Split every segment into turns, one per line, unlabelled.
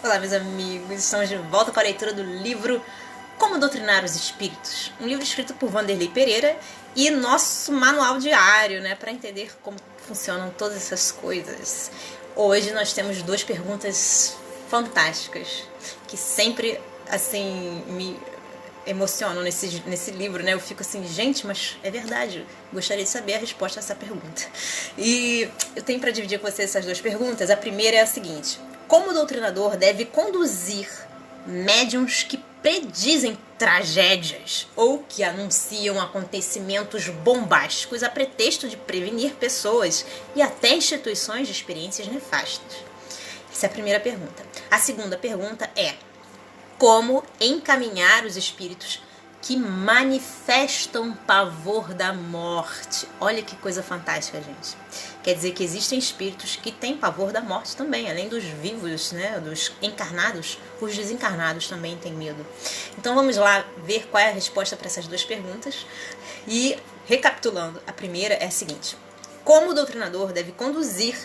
Olá, meus amigos, estamos de volta com a leitura do livro Como Doutrinar os Espíritos, um livro escrito por Wanderley Pereira e nosso manual diário, né, para entender como funcionam todas essas coisas. Hoje nós temos duas perguntas fantásticas que sempre, assim, me emocionam nesse livro, né? Eu fico assim, gente, mas é verdade, gostaria de saber a resposta a essa pergunta. E eu tenho para dividir com você essas duas perguntas. A primeira é a seguinte: como o doutrinador deve conduzir médiuns que predizem tragédias ou que anunciam acontecimentos bombásticos a pretexto de prevenir pessoas e até instituições de experiências nefastas? Essa é a primeira pergunta. A segunda pergunta é: como encaminhar os espíritos que manifestam pavor da morte? Olha que coisa fantástica, gente. Quer dizer que existem espíritos que têm pavor da morte também, além dos vivos, né, dos encarnados, os desencarnados também têm medo. Então vamos lá ver qual é a resposta para essas duas perguntas. E recapitulando, a primeira é a seguinte: como o doutrinador deve conduzir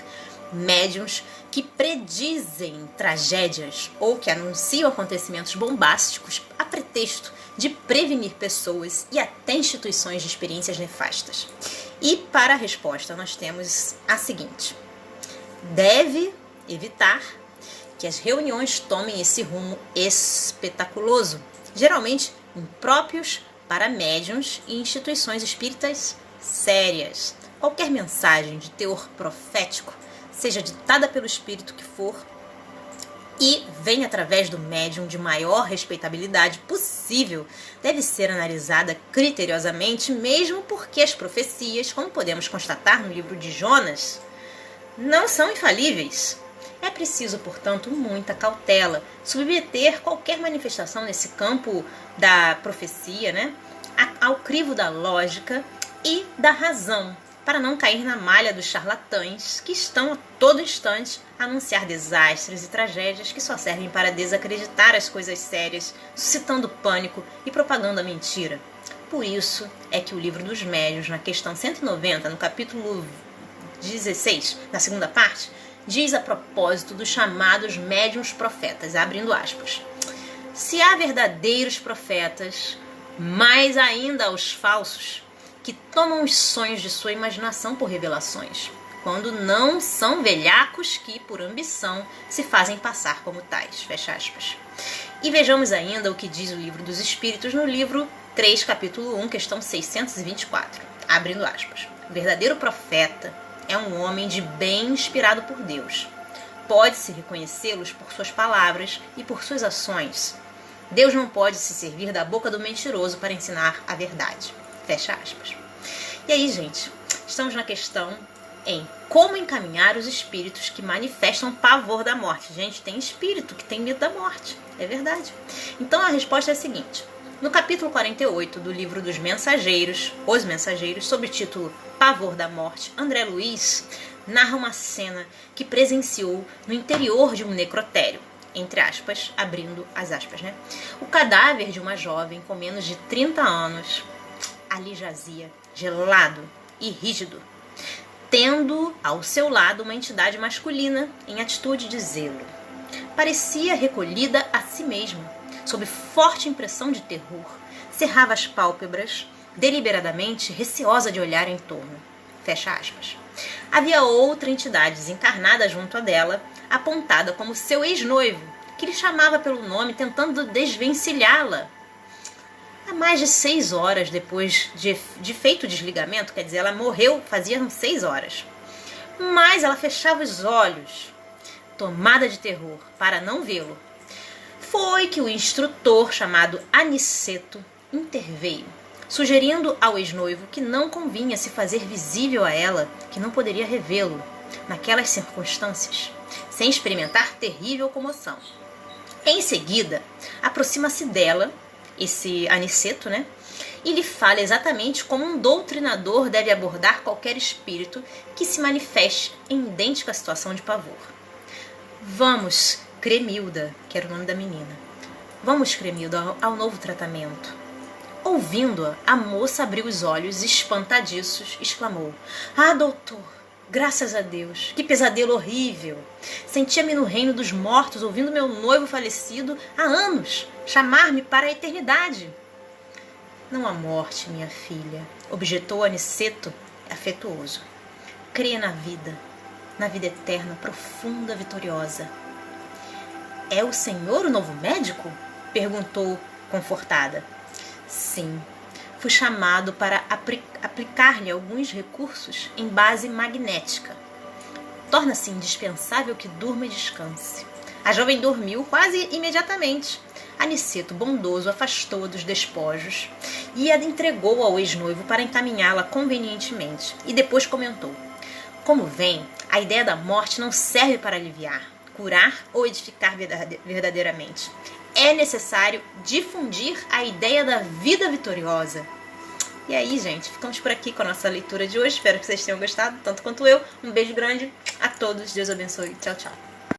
médiuns que predizem tragédias ou que anunciam acontecimentos bombásticos a pretexto de prevenir pessoas e até instituições de experiências nefastas? E para a resposta nós temos a seguinte: deve evitar que as reuniões tomem esse rumo espetaculoso, geralmente impróprios para médiuns e instituições espíritas sérias. Qualquer mensagem de teor profético, seja ditada pelo espírito que for, e vem através do médium de maior respeitabilidade possível, deve ser analisada criteriosamente, mesmo porque as profecias, como podemos constatar no livro de Jonas, não são infalíveis. É preciso, portanto, muita cautela, submeter qualquer manifestação nesse campo da profecia, né, ao crivo da lógica e da razão, para não cair na malha dos charlatães que estão a todo instante a anunciar desastres e tragédias que só servem para desacreditar as coisas sérias, suscitando pânico e propagando a mentira. Por isso é que o livro dos médiuns, na questão 190, no capítulo 16, na segunda parte, diz a propósito dos chamados médiuns profetas, abrindo aspas: se há verdadeiros profetas, mais ainda os falsos, que tomam os sonhos de sua imaginação por revelações, quando não são velhacos que, por ambição, se fazem passar como tais. Fecha aspas. E vejamos ainda o que diz o Livro dos Espíritos no livro 3, capítulo 1, questão 624. Abrindo aspas: o verdadeiro profeta é um homem de bem inspirado por Deus. Pode-se reconhecê-los por suas palavras e por suas ações. Deus não pode se servir da boca do mentiroso para ensinar a verdade. Fecha aspas. E aí, gente, estamos na questão em como encaminhar os espíritos que manifestam pavor da morte. Gente, tem espírito que tem medo da morte, é verdade. Então a resposta é a seguinte: no capítulo 48 do livro dos Mensageiros, Os Mensageiros, sob o título Pavor da Morte, André Luiz narra uma cena que presenciou no interior de um necrotério, entre aspas, abrindo as aspas, né? O cadáver de uma jovem com menos de 30 anos ali jazia, gelado e rígido, tendo ao seu lado uma entidade masculina em atitude de zelo. Parecia recolhida a si mesma, sob forte impressão de terror. Cerrava as pálpebras, deliberadamente receosa de olhar em torno. Fecha aspas. Havia outra entidade desencarnada junto a dela, apontada como seu ex-noivo, que lhe chamava pelo nome, tentando desvencilhá-la. Há mais de 6 horas depois de feito o desligamento, quer dizer, ela morreu fazia 6 horas. Mas ela fechava os olhos, tomada de terror, para não vê-lo. Foi que o instrutor, chamado Aniceto, interveio, sugerindo ao ex-noivo que não convinha se fazer visível a ela, que não poderia revê-lo naquelas circunstâncias, sem experimentar terrível comoção. Em seguida, aproxima-se dela, esse Aniceto, né, e lhe fala exatamente como um doutrinador deve abordar qualquer espírito que se manifeste em idêntica situação de pavor. Vamos, Cremilda, que era o nome da menina. Vamos, Cremilda, ao novo tratamento. Ouvindo-a, a moça abriu os olhos espantadiços, exclamou: ah, doutor, Graças a Deus, que pesadelo horrível. Sentia-me no reino dos mortos, ouvindo meu noivo falecido há anos chamar-me para a eternidade. Não há morte, minha filha, objetou Aniceto, afetuoso. Creia na vida eterna, profunda, vitoriosa. É o senhor o novo médico? Perguntou, confortada. Sim, fui chamado para aplicar-lhe alguns recursos em base magnética. Torna-se indispensável que durma e descanse. A jovem dormiu quase imediatamente. Aniceto, bondoso, afastou-a dos despojos e a entregou ao ex-noivo para encaminhá-la convenientemente. E depois comentou: como vem, a ideia da morte não serve para aliviar, curar ou edificar verdadeiramente. É necessário difundir a ideia da vida vitoriosa. E aí, gente, ficamos por aqui com a nossa leitura de hoje. Espero que vocês tenham gostado, tanto quanto eu. Um beijo grande a todos. Deus abençoe. Tchau, tchau.